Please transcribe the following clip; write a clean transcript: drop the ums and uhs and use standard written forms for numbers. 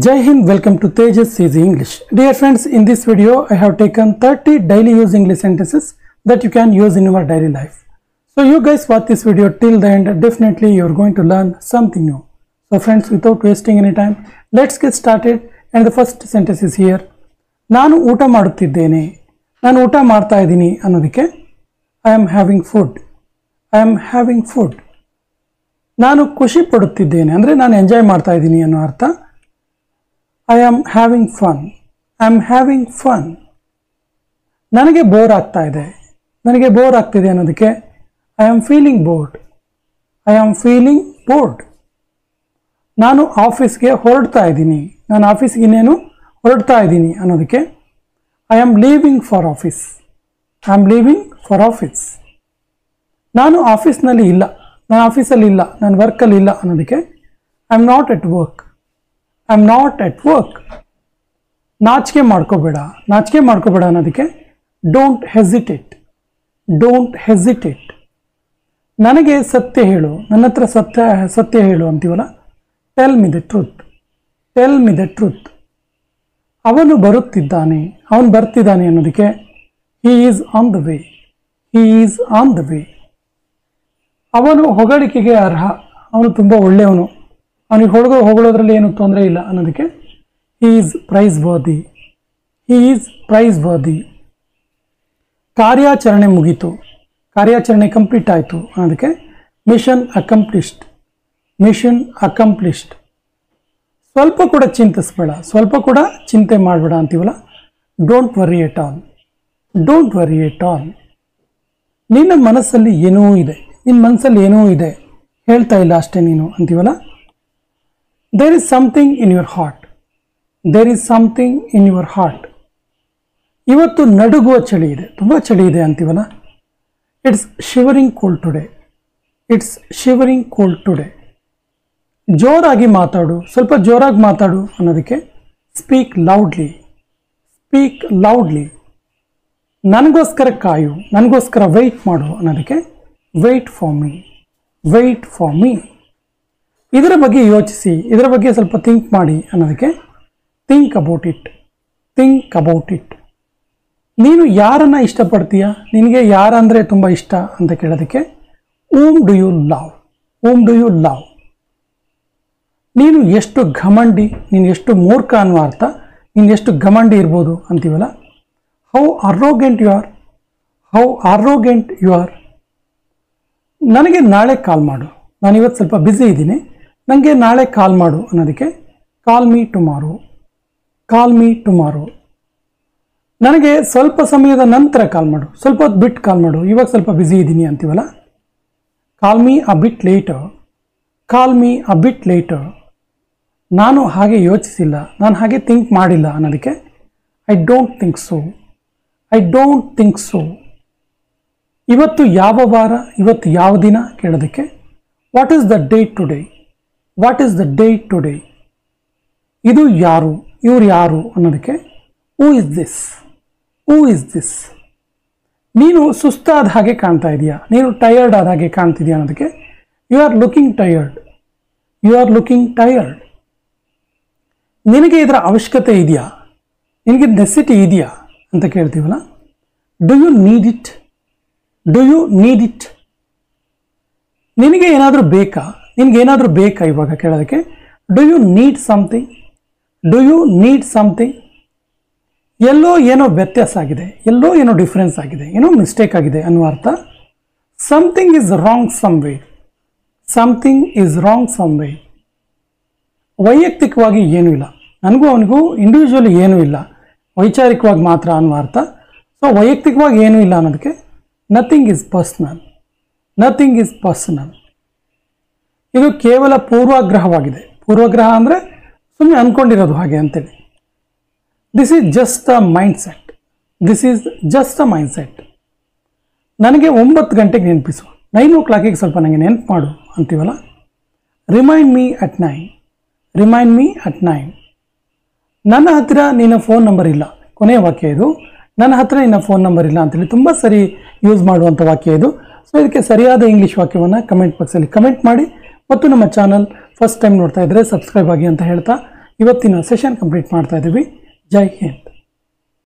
Jai Hind, welcome to Tejas Easy English. Dear friends, in this video I have taken 30 daily use English sentences that you can use in your daily life. So you guys watch this video till the end, definitely you are going to learn something new. So friends, without wasting any time, let's get started. And the first sentence is here. ನಾನು ಊಟ ಮಾಡುತ್ತಿದ್ದೇನೆ, ನಾನು ಊಟ ಮಾಡ್ತಾ ಇದ್ದೀನಿ ಅನ್ನೋದಕ್ಕೆ I am having food. I am having food. ನಾನು ಖುಷಿ ಪಡುತ್ತಿದ್ದೇನೆ ಅಂದರೆ ನಾನು ಎಂಜಾಯ್ ಮಾಡ್ತಾ ಇದ್ದೀನಿ ಅನ್ನೋ ಅರ್ಥ. I am having fun. I am having fun. ನನಗೆ ಬೋರ್ ಆಗ್ತಾ ಇದೆ, ನನಗೆ ಬೋರ್ ಆಗ್ತಿದೆ ಅನ್ನೋದಕ್ಕೆ I am feeling bored. I am feeling bored. ನಾನು ಆಫೀಸ್ಗೆ ಹೊರಡ್ತಾ ಇದ್ದೀನಿ, ನಾನು ಆಫೀಸ್ಗೆ ಇನ್ನೇನು ಹೊರಡ್ತಾ ಇದ್ದೀನಿ ಅನ್ನೋದಕ್ಕೆ I am leaving for office. I am leaving for office. ನಾನು ಆಫೀಸ್ನಲ್ಲಿ ಇಲ್ಲ, ನಾನು ಆಫೀಸಲ್ಲಿ ಇಲ್ಲ, ನಾನು ವರ್ಕಲ್ಲಿ ಇಲ್ಲ ಅನ್ನೋದಕ್ಕೆ I am not at work. I am not at work. ನಾಚಿಕೆ ಮಾಡ್ಕೋಬೇಡ ಅನ್ನೋದಕ್ಕೆ don't hesitate. Don't hesitate. ನನಗೆ ಸತ್ಯ ಹೇಳು, ನನ್ನ ಹತ್ರ ಸತ್ಯ ಹೇಳು ಅಂತೀವಲ್ಲ, tell me the truth. Tell me the truth. ಅವನು ಬರುತ್ತಿದ್ದಾನೆ, ಅವನು ಬರ್ತಿದ್ದಾನೆ ಅನ್ನೋದಕ್ಕೆ he is on the way. He is on the way. ಅವನು ಹೊಗಳಿಕೆಗೆ ಅರ್ಹ, ಅವನು ತುಂಬ ಒಳ್ಳೆಯವನು, ಅವನಿಗೆ ಹೊಗಳೋದ್ರಲ್ಲಿ ಏನು ತೊಂದರೆ ಇಲ್ಲ ಅನ್ನೋದಕ್ಕೆ he is praiseworthy. He is praiseworthy. ಕಾರ್ಯಾಚರಣೆ ಮುಗೀತು, ಕಾರ್ಯಾಚರಣೆ ಕಂಪ್ಲೀಟ್ ಆಯಿತು ಅನ್ನೋದಕ್ಕೆ ಮಿಷನ್ ಅಕಂಪ್ಲಿಷ್ಡ್. Mission accomplished. ಸ್ವಲ್ಪ ಕೂಡ ಚಿಂತಿಸ್ಬೇಡ, ಸ್ವಲ್ಪ ಕೂಡ ಚಿಂತೆ ಮಾಡಬೇಡ ಅಂತೀವಲ್ಲ, don't worry at all. Don't worry at all. ನಿನ್ನ ಮನಸ್ಸಲ್ಲಿ ಏನೋ ಇದೆ, ನಿನ್ನ ಮನಸ್ಸಲ್ಲಿ ಏನೋ ಇದೆ, ಹೇಳ್ತಾ ಇಲ್ಲ ಅಷ್ಟೇ ನೀನು ಅಂತೀವಲ್ಲ, there is something in your heart. There is something in your heart. ಇವತ್ತು ನಡುಗುವ ಚಳಿ ಇದೆ, ತುಂಬ ಚಳಿ ಇದೆ ಅಂತೀವಲ್ಲ, it's shivering cold today. It's shivering cold today. ಜೋರಾಗಿ ಮಾತಾಡು, ಸ್ವಲ್ಪ ಜೋರಾಗಿ ಮಾತಾಡು ಅನ್ನೋದಕ್ಕೆ ಸ್ಪೀಕ್ ಲೌಡ್ಲಿ. Speak loudly. ನನಗೋಸ್ಕರ ಕಾಯು, ನನಗೋಸ್ಕರ ವೆಯ್ಟ್ ಮಾಡು ಅನ್ನೋದಕ್ಕೆ wait for me. Wait for me. ಇದರ ಬಗ್ಗೆ ಯೋಚಿಸಿ, ಇದರ ಬಗ್ಗೆ ಸ್ವಲ್ಪ ಥಿಂಕ್ ಮಾಡಿ ಅನ್ನೋದಕ್ಕೆ think about it. Think about it. ನೀನು ಯಾರನ್ನು ಇಷ್ಟಪಡ್ತೀಯಾ, ನಿನಗೆ ಯಾರಂದರೆ ತುಂಬ ಇಷ್ಟ ಅಂತ ಕೇಳೋದಕ್ಕೆ whom do you love. whom do you love. ನೀನು ಎಷ್ಟು ಘಮಂಡಿ, ನೀನು ಎಷ್ಟು ಮೂರ್ಖ ಅನ್ನುವ ಅರ್ಥ, ನೀನು ಎಷ್ಟು ಘಮಂಡಿ ಇರ್ಬೋದು ಅಂತೀವಲ್ಲ, how arrogant you are. How arrogant you are. ನನಗೆ ನಾಳೆ ಕಾಲ್ ಮಾಡು, ನಾನು ಇವತ್ತು ಸ್ವಲ್ಪ ಬ್ಯುಸಿ ಇದ್ದೀನಿ, ನನಗೆ ನಾಳೆ ಕಾಲ್ ಮಾಡು ಅನ್ನೋದಕ್ಕೆ call me tomorrow. Call me tomorrow. ನನಗೆ ಸ್ವಲ್ಪ ಸಮಯದ ನಂತರ ಕಾಲ್ ಮಾಡು, ಸ್ವಲ್ಪ ಹೊತ್ತು ಬಿಟ್ಟು ಕಾಲ್ ಮಾಡು, ಇವಾಗ ಸ್ವಲ್ಪ ಬ್ಯುಸಿ ಇದ್ದೀನಿ ಅಂತೀವಲ್ಲ, call me a bit later. Call me a bit later. ನಾನು ಹಾಗೆ ಯೋಚಿಸಿಲ್ಲ, ನಾನು ಹಾಗೆ ಥಿಂಕ್ ಮಾಡಿಲ್ಲ ಅನ್ನೋದಕ್ಕೆ I don't think so. I don't think so. ಇವತ್ತು ಯಾವ ವಾರ, ಇವತ್ತು ಯಾವ ದಿನ ಕೇಳೋದಕ್ಕೆ what is the day today. What is the day today. ಇದು ಯಾರು, ಇವ್ರು ಯಾರು ಅನ್ನೋದಕ್ಕೆ who is this. Who is this. ನೀನು ಸುಸ್ತಾದ ಹಾಗೆ ಕಾಣ್ತಾ ಇದೆಯಾ, ನೀನು ಟಯರ್ಡ್ ಆದ ಹಾಗೆ ಕಾಣ್ತಿದ್ಯಾ ಅನ್ನೋದಕ್ಕೆ you are looking tired. You are looking tired. ನಿನಗೆ ಇದರ ಅವಶ್ಯಕತೆ ಇದೆಯಾ, ನಿನಗೆ ನೆಸಿಟಿ ಇದೆಯಾ ಅಂತ ಕೇಳ್ತೀವಲ್ಲ, do you need it. Do you need it. ನಿನಗೆ ಏನಾದರೂ ಬೇಕಾ, ನಿನಗೇನಾದರೂ ಬೇಕಾ ಇವಾಗ ಕೇಳೋದಕ್ಕೆ do you need something. Do you need something. ಎಲ್ಲೋ ಏನೋ ವ್ಯತ್ಯಾಸ ಆಗಿದೆ, ಎಲ್ಲೋ ಏನೋ ಡಿಫ್ರೆನ್ಸ್ ಆಗಿದೆ, ಏನೋ ಮಿಸ್ಟೇಕ್ ಆಗಿದೆ ಅನ್ನುವ ಅರ್ಥ. Something is wrong somewhere. Something is wrong somewhere. ವೈಯಕ್ತಿಕವಾಗಿ ಏನೂ ಇಲ್ಲ, ನನಗೂ ಅವನಿಗೂ ಇಂಡಿವಿಜುವಲಿ ಏನೂ ಇಲ್ಲ, ವೈಚಾರಿಕವಾಗಿ ಮಾತ್ರ ಅನ್ನುವ ಅರ್ಥ. ಸೊ ವೈಯಕ್ತಿಕವಾಗಿ ಏನೂ ಇಲ್ಲ ಅನ್ನೋದಕ್ಕೆ nothing is personal. Nothing is personal. ಇದು ಕೇವಲ ಪೂರ್ವಾಗ್ರಹವಾಗಿದೆ. ಪೂರ್ವಗ್ರಹ ಅಂದರೆ ಸುಮ್ಮನೆ ಅಂದ್ಕೊಂಡಿರೋದು ಹಾಗೆ ಅಂತೇಳಿ. This is just a mind set. This is just a mind set. ನನಗೆ 9 ಗಂಟೆಗೆ ನೆನಪಿಸು, 9 o'clock ಸ್ವಲ್ಪ ನನಗೆ ನೆನಪು ಮಾಡು ಅಂತೀವಲ್ಲ, remind me at 9. Remind me at 9. ನನ್ನ ಹತ್ತಿರ ನಿನ್ನ ಫೋನ್ ನಂಬರ್ ಇಲ್ಲ, ಕೊನೆಯ ವಾಕ್ಯ ಇದು. ನನ್ನ ಹತ್ತಿರ ನಿನ್ನ ಫೋನ್ ನಂಬರ್ ಇಲ್ಲ ಅಂತೇಳಿ ತುಂಬ ಸರಿ ಯೂಸ್ ಮಾಡುವಂಥ ವಾಕ್ಯ ಇದು. ಸೊ ಇದಕ್ಕೆ ಸರಿಯಾದ ಇಂಗ್ಲೀಷ್ ವಾಕ್ಯವನ್ನು ಕಮೆಂಟ್ ಬಾಕ್ಸಲ್ಲಿ ಕಮೆಂಟ್ ಮಾಡಿ, ಮತ್ತು ನಮ್ಮ ಚಾನಲ್ ಫಸ್ಟ್ ಟೈಮ್ ನೋಡ್ತಾ ಇದ್ದರೆ ಸಬ್ಸ್ಕ್ರೈಬ್ ಆಗಿ ಅಂತ ಹೇಳ್ತಾ ಇವತ್ತಿನ ಸೆಷನ್ ಕಂಪ್ಲೀಟ್ ಮಾಡ್ತಾ ಇದ್ದೀವಿ. ಜೈ ಹಿಂದ್.